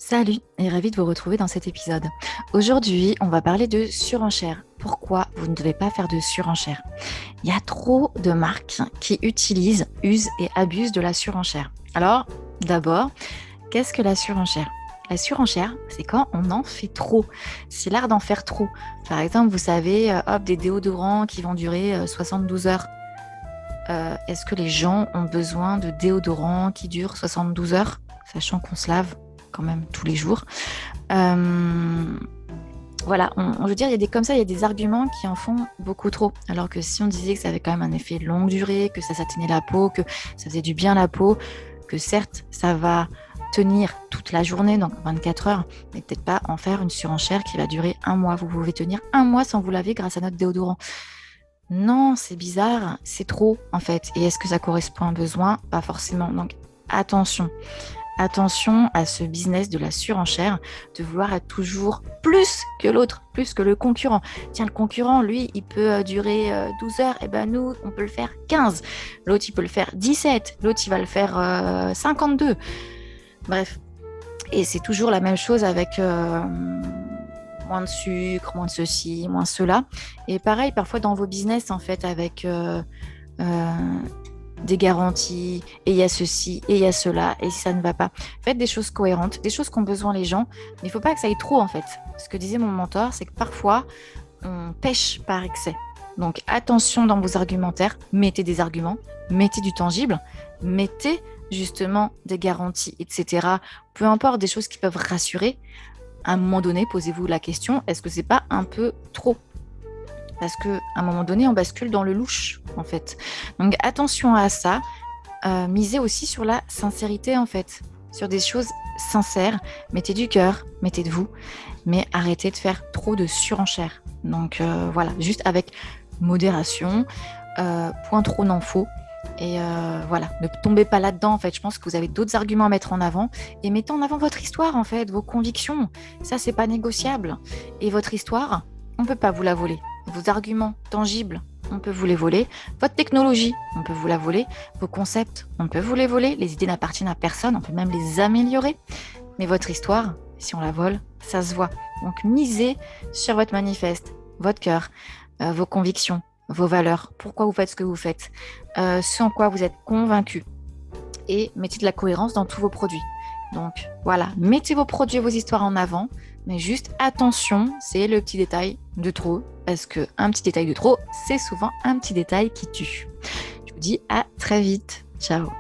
Salut et ravi de vous retrouver dans cet épisode. Aujourd'hui, on va parler de surenchère. Pourquoi vous ne devez pas faire de surenchère? Il y a trop de marques qui usent et abusent de la surenchère. Alors, d'abord, qu'est-ce que la surenchère? La surenchère, c'est quand on en fait trop. C'est l'art d'en faire trop. Par exemple, vous savez, des déodorants qui vont durer 72 heures. Est-ce que les gens ont besoin de déodorants qui durent 72 heures, sachant qu'on se lave quand même tous les jours? Euh, voilà, je veux dire, il y a des comme ça, il y a des arguments qui en font beaucoup trop. Alors que si on disait que ça avait quand même un effet longue durée, que ça tenait la peau, que ça faisait du bien à la peau, que certes, ça va tenir toute la journée, donc 24 heures, mais peut-être pas en faire une surenchère qui va durer un mois. Vous pouvez tenir un mois sans vous laver grâce à notre déodorant. Non, c'est bizarre, c'est trop en fait. Et est-ce que ça correspond à un besoin? Pas forcément. Donc attention. Attention à ce business de la surenchère, de vouloir être toujours plus que l'autre, plus que le concurrent. Tiens, le concurrent, lui, il peut durer 12 heures, et ben nous, on peut le faire 15. L'autre, il peut le faire 17. L'autre, il va le faire 52. Bref. Et c'est toujours la même chose avec moins de sucre, moins de ceci, moins cela. Et pareil, parfois dans vos business, en fait, avec euh, des garanties, et il y a ceci, et il y a cela, et si ça ne va pas. Faites des choses cohérentes, des choses qu'ont besoin les gens, mais il ne faut pas que ça aille trop, en fait. Ce que disait mon mentor, c'est que parfois, on pêche par excès. Donc attention dans vos argumentaires, mettez des arguments, mettez du tangible, mettez justement des garanties, etc. Peu importe, des choses qui peuvent rassurer. À un moment donné, posez-vous la question, est-ce que c'est pas un peu trop? Parce qu'à un moment donné, on bascule dans le louche, en fait. Donc attention à ça. Misez aussi sur la sincérité, en fait. Sur des choses sincères. Mettez du cœur, mettez de vous, mais arrêtez de faire trop de surenchère. Donc voilà, juste avec modération, point trop n'en faut. Et voilà, ne tombez pas là-dedans, en fait. Je pense que vous avez d'autres arguments à mettre en avant. Et mettez en avant votre histoire, en fait, vos convictions. Ça, c'est pas négociable. Et votre histoire, on ne peut pas vous la voler. Vos arguments tangibles, on peut vous les voler. Votre technologie, on peut vous la voler. Vos concepts, on peut vous les voler. Les idées n'appartiennent à personne, on peut même les améliorer. Mais votre histoire, si on la vole, ça se voit. Donc misez sur votre manifeste, votre cœur, vos convictions, vos valeurs, pourquoi vous faites ce que vous faites, ce en quoi vous êtes convaincu. Et mettez de la cohérence dans tous vos produits. Donc voilà, mettez vos produits et vos histoires en avant, mais juste attention, c'est le petit détail de trop, parce qu'un petit détail de trop, c'est souvent un petit détail qui tue. Je vous dis à très vite. Ciao.